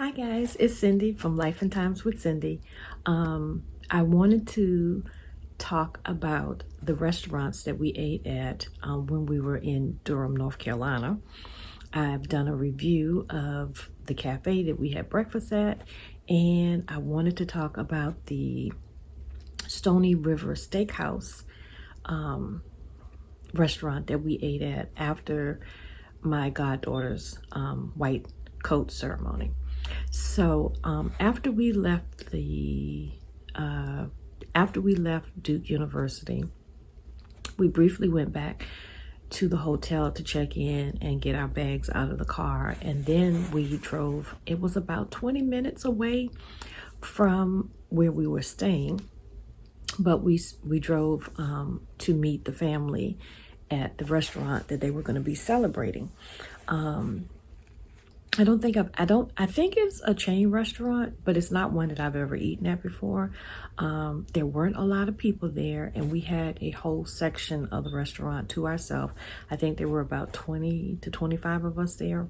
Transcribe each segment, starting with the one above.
Hi guys, it's Cyndi from Life and Times with Cyndi. I wanted to talk about the restaurants that we ate at when we were in Durham, North Carolina. I've done a review of the cafe that we had breakfast at, and I wanted to talk about the Stoney River Steakhouse restaurant that we ate at after my goddaughter's white coat ceremony. So after we left Duke University, we briefly went back to the hotel to check in and get our bags out of the car, and then we drove. It was about 20 minutes away from where we were staying, but we drove to meet the family at the restaurant that they were going to be celebrating. I think it's a chain restaurant, but it's not one that I've ever eaten at before. There weren't a lot of people there, and we had a whole section of the restaurant to ourselves. I think there were about 20 to 25 of us there.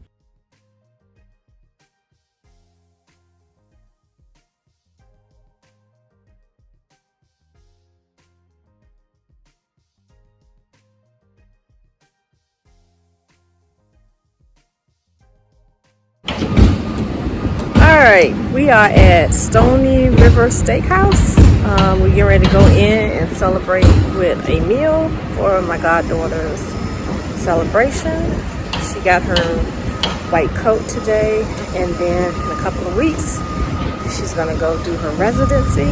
All right, we are at Stoney River Steakhouse. We're getting ready to go in and celebrate with a meal for my goddaughter's celebration. She got her white coat today, and then in a couple of weeks, she's gonna go do her residency.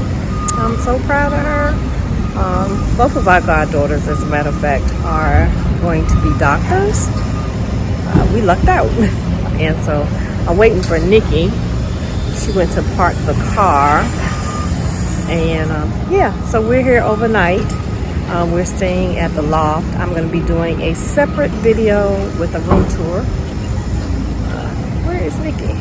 I'm so proud of her. Both of our goddaughters, as a matter of fact, are going to be doctors. We lucked out. And so I'm waiting for Nikki. She went to park the car, and yeah, so we're here overnight. We're staying at the Loft. I'm going to be doing a separate video with a room tour. Where is Nikki?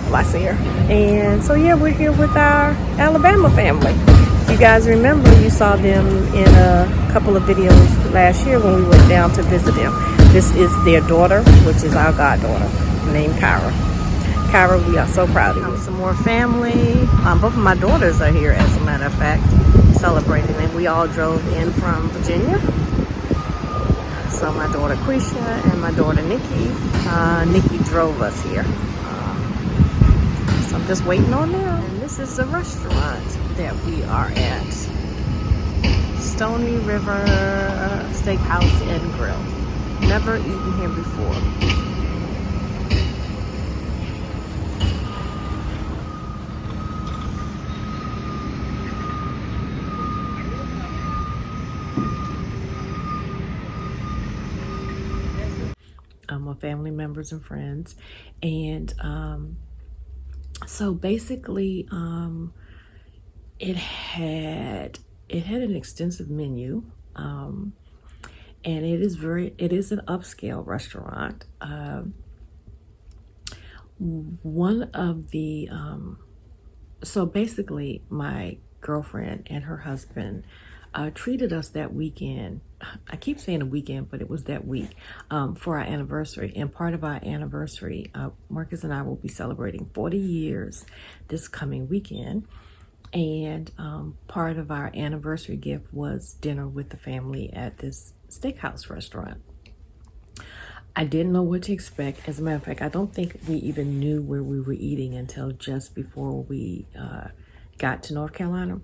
Oh, I see her. And so yeah, we're here with our Alabama family. If you guys remember, you saw them in a couple of videos last year when we went down to visit them. This is their daughter, which is our goddaughter, named Kyra. Kyra, we are so proud of you. Some more family. Both of my daughters are here, as a matter of fact, celebrating. And we all drove in from Virginia. So my daughter Quisha and my daughter Nikki. Nikki drove us here. So I'm just waiting on them. And this is the restaurant that we are at. Stoney River Steakhouse and Grill. Never eaten here before. My family members and friends, and so basically it had an extensive menu, and it is an upscale restaurant. One of the so basically my girlfriend and her husband treated us that weekend. I keep saying a weekend, but it was that week, for our anniversary. And part of our anniversary, Marcus and I will be celebrating 40 years this coming weekend. And part of our anniversary gift was dinner with the family at this steakhouse restaurant. I didn't know what to expect. As a matter of fact, I don't think we even knew where we were eating until just before we got to North Carolina.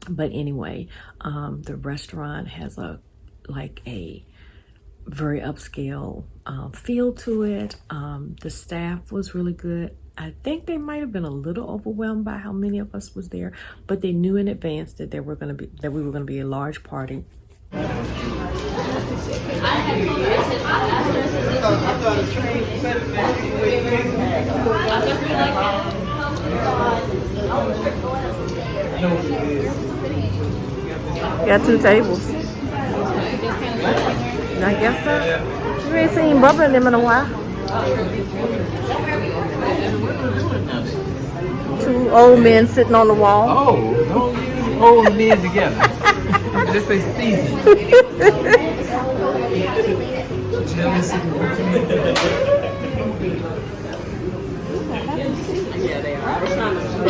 But anyway, the restaurant has a very upscale feel to it. The staff was really good. I think they might have been a little overwhelmed by how many of us was there, but they knew in advance that we were going to be a large party. Got 2 tables. I guess so. You ain't seen Bubba and them in a while. 2 old men sitting on the wall. Oh, don't use old men together. Just say season. Yeah,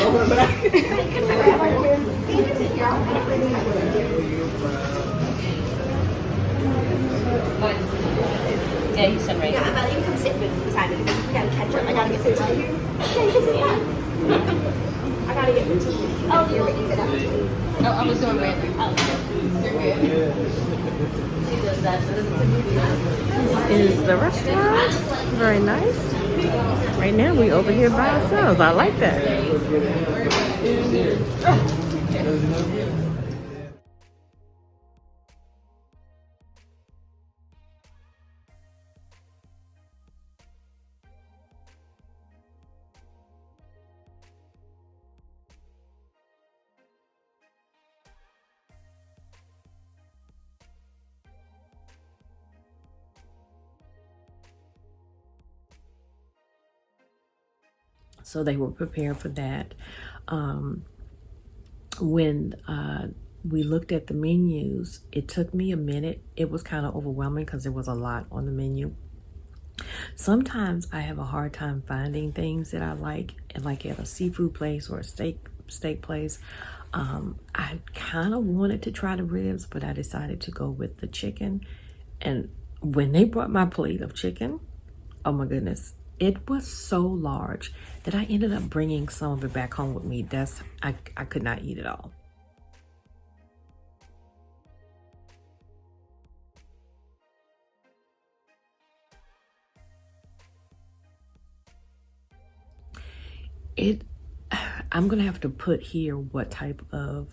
you said right. Yeah, but you come sit with Simon because we gotta catch up. I gotta get pictures. Yeah, you can sit. Yeah. I gotta get pictures. Oh, you're waiting for that. Oh, I was doing right. Is the restaurant very nice? Right now we over here by ourselves. I like that. So they were prepared for that. When we looked at the menus, it took me a minute. It was kind of overwhelming because there was a lot on the menu. Sometimes I have a hard time finding things that I like at a seafood place or a steak place. I kind of wanted to try the ribs, but I decided to go with the chicken. And when they brought my plate of chicken, oh my goodness, it was so large that I ended up bringing some of it back home with me. I could not eat it all. I'm gonna have to put here what type of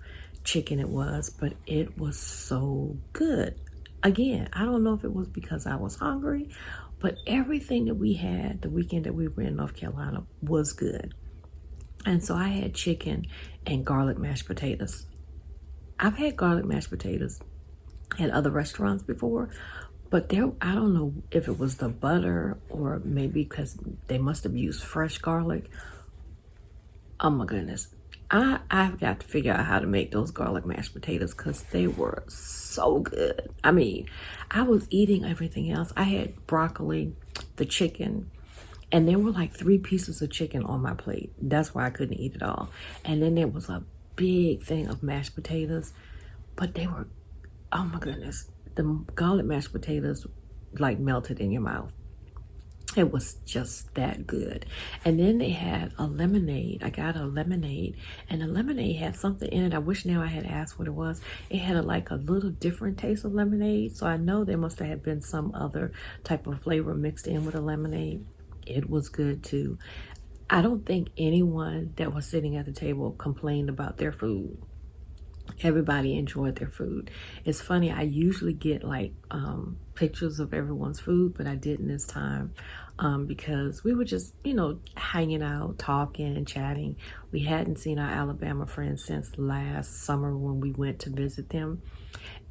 chicken it was, but it was so good. Again, I don't know if it was because I was hungry, but everything that we had the weekend that we were in North Carolina was good. And so I had chicken and garlic mashed potatoes. I've had garlic mashed potatoes at other restaurants before, but I don't know if it was the butter or maybe because they must have used fresh garlic. Oh my goodness. I've got to figure out how to make those garlic mashed potatoes because they were so good. I mean, I was eating everything else. I had broccoli, the chicken, and there were like 3 pieces of chicken on my plate. That's why I couldn't eat it all. And then there was a big thing of mashed potatoes, but they were, oh my goodness, the garlic mashed potatoes like melted in your mouth. It was just that good. And then they had a lemonade. I got a lemonade, and the lemonade had something in it. I wish now I had asked what it was. It had like a little different taste of lemonade. So I know there must have been some other type of flavor mixed in with a lemonade. It was good too. I don't think anyone that was sitting at the table complained about their food. Everybody enjoyed their food. It's funny, I usually get like pictures of everyone's food, but I didn't this time because we were just, hanging out, talking and chatting. We hadn't seen our Alabama friends since last summer when we went to visit them.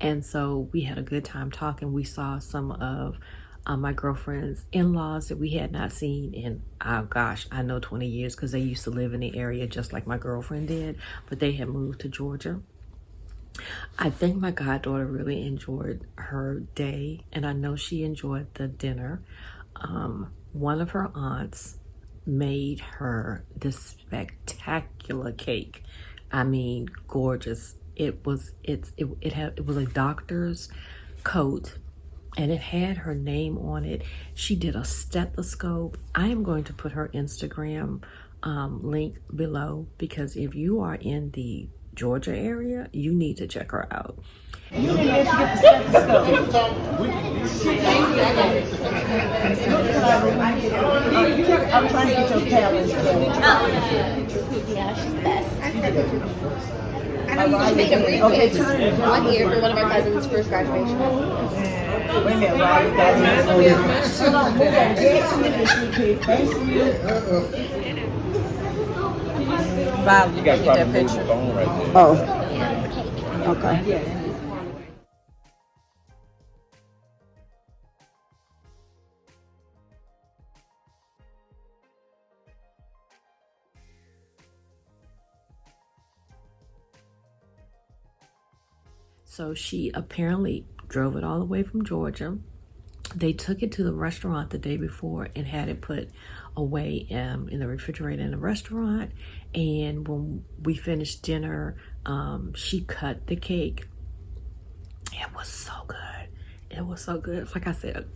And so we had a good time talking. We saw some of my girlfriend's in-laws that we had not seen in, oh gosh, I know 20 years because they used to live in the area just like my girlfriend did, but they had moved to Georgia. I think my goddaughter really enjoyed her day, and I know she enjoyed the dinner. One of her aunts made her this spectacular cake. I mean, gorgeous. It was a doctor's coat, and it had her name on it. She did a stethoscope. I am going to put her Instagram link below because if you are in the Georgia area, you need to check her out. You didn't have to get the stethoscope. I'm trying to get your calendar. Yeah, she's the best. I know you just made a briefcase 1 year for one of our cousins' first graduation. Wait a minute, why you Bob, You got probably move the phone right there. Oh, okay. So she apparently drove it all the way from Georgia. they took it to the restaurant the day before and had it put away in the refrigerator in the restaurant. And when we finished dinner, she cut the cake. It was so good. It was so good. Like I said,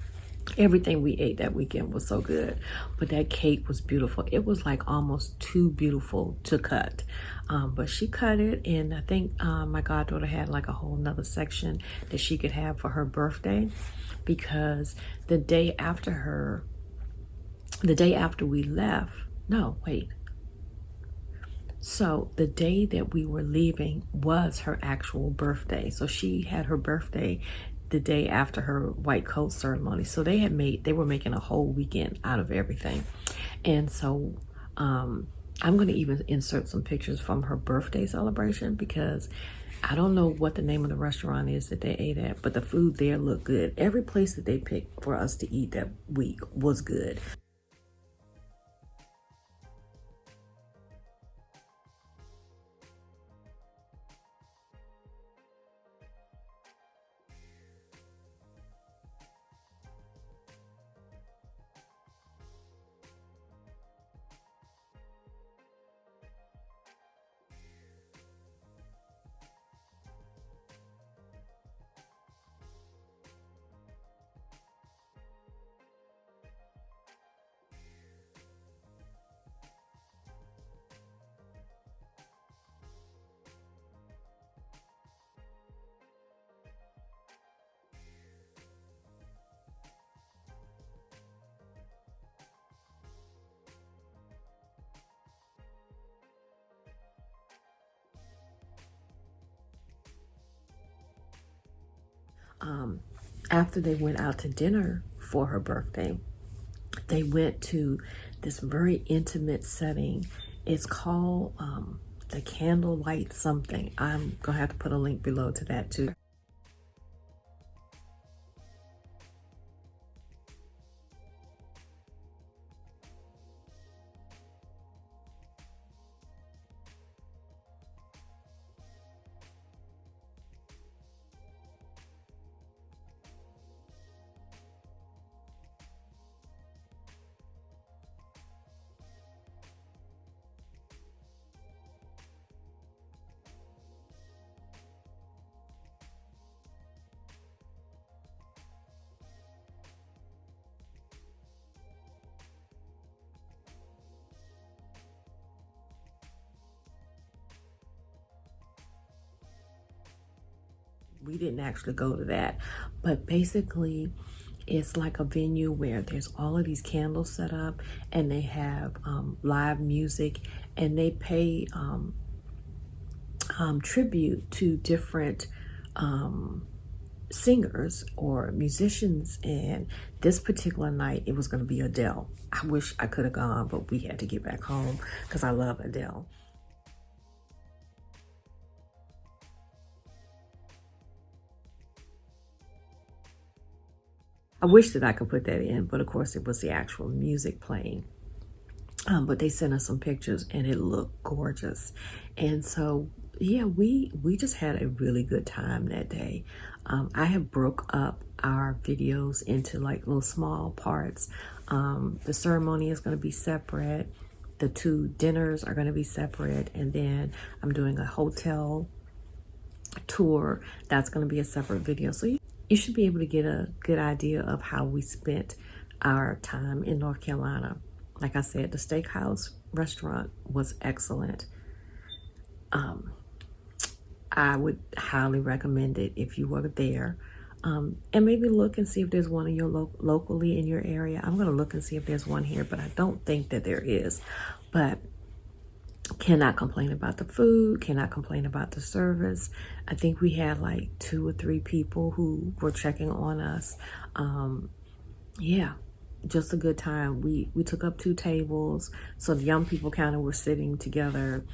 everything we ate that weekend was so good, but that cake was beautiful. It was like almost too beautiful to cut, but she cut it. And I think my goddaughter had like a whole nother section that she could have for her birthday, because the day after we left, no, wait. So the day that we were leaving was her actual birthday. So she had her birthday the day after her white coat ceremony. So they were making a whole weekend out of everything. And so I'm going to even insert some pictures from her birthday celebration, because I don't know what the name of the restaurant is that they ate at, but the food there looked good. Every place that they picked for us to eat that week was good. After they went out to dinner for her birthday, they went to this very intimate setting. It's called the Candlelight something. I'm gonna have to put a link below to that too. We didn't actually go to that, but basically it's like a venue where there's all of these candles set up, and they have live music, and they pay tribute to different singers or musicians. And this particular night, it was going to be Adele. I wish I could have gone, but we had to get back home because I love Adele. I wish that I could put that in, but of course it was the actual music playing. But they sent us some pictures and it looked gorgeous. And so, yeah, we just had a really good time that day. I have broke up our videos into like little small parts. The ceremony is going to be separate. The 2 dinners are going to be separate. And then I'm doing a hotel tour. That's going to be a separate video. So you should be able to get a good idea of how we spent our time in North Carolina. Like I said, the Steakhouse restaurant was excellent. I would highly recommend it if you were there. And maybe look and see if there's one in your locally in your area. I'm going to look and see if there's one here, but I don't think that there is. But cannot complain about the food, cannot complain about the service. I think we had like 2 or 3 people who were checking on us. Yeah, just a good time. We took up 2 tables, so the young people kind of were sitting together.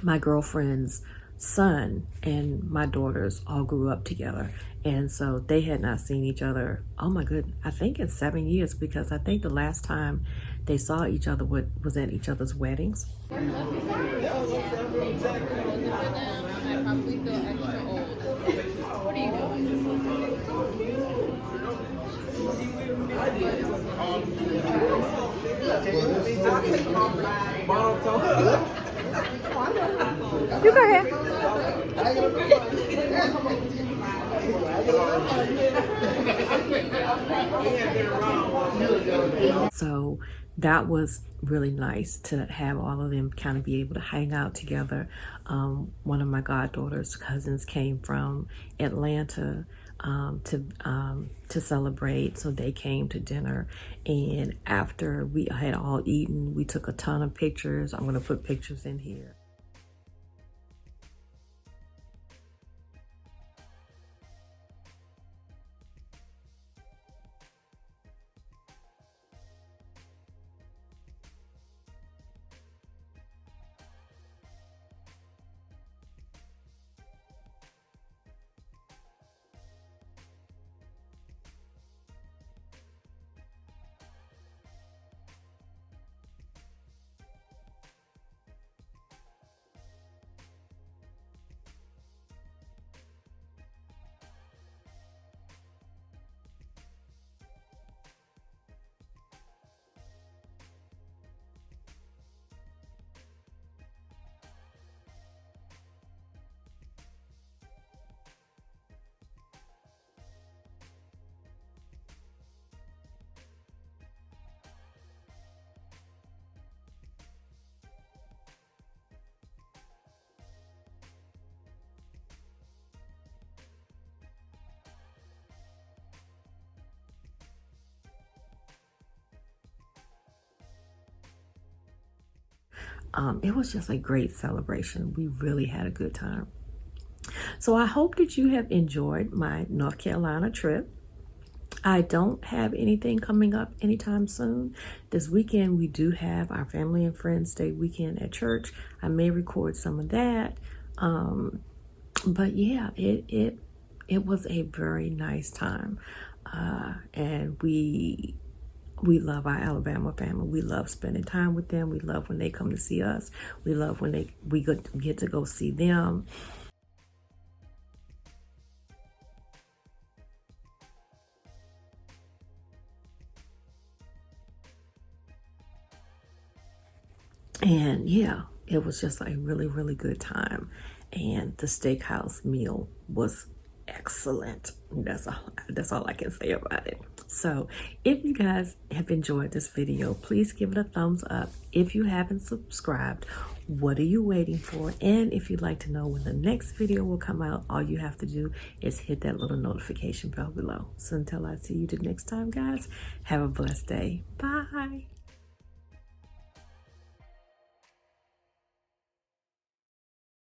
My girlfriend's son and my daughters all grew up together, and so they had not seen each other, oh my goodness, I think in 7 years, because I think the last time they saw each other was at each other's weddings. I probably feel extra old. What are you doing? You go ahead. So that was really nice to have all of them kind of be able to hang out together. One of my goddaughter's cousins came from Atlanta to celebrate, so they came to dinner, and after we had all eaten, we took a ton of pictures. I'm going to put pictures in here. It was just a great celebration. We really had a good time. So I hope that you have enjoyed my North Carolina trip. I don't have anything coming up anytime soon. This weekend we do have our Family and Friends Day weekend at church. I may record some of that. But yeah, it was a very nice time. And we love our Alabama family. We love spending time with them. We love when they come to see us. We love when we get to go see them. And yeah, it was just a really, really good time. And the steakhouse meal was excellent. That's all I can say about it. So if you guys have enjoyed this video, please give it a thumbs up. If you haven't subscribed, what are you waiting for? And if you'd like to know when the next video will come out, all you have to do is hit that little notification bell below. So until I see you the next time, guys, have a blessed day. Bye.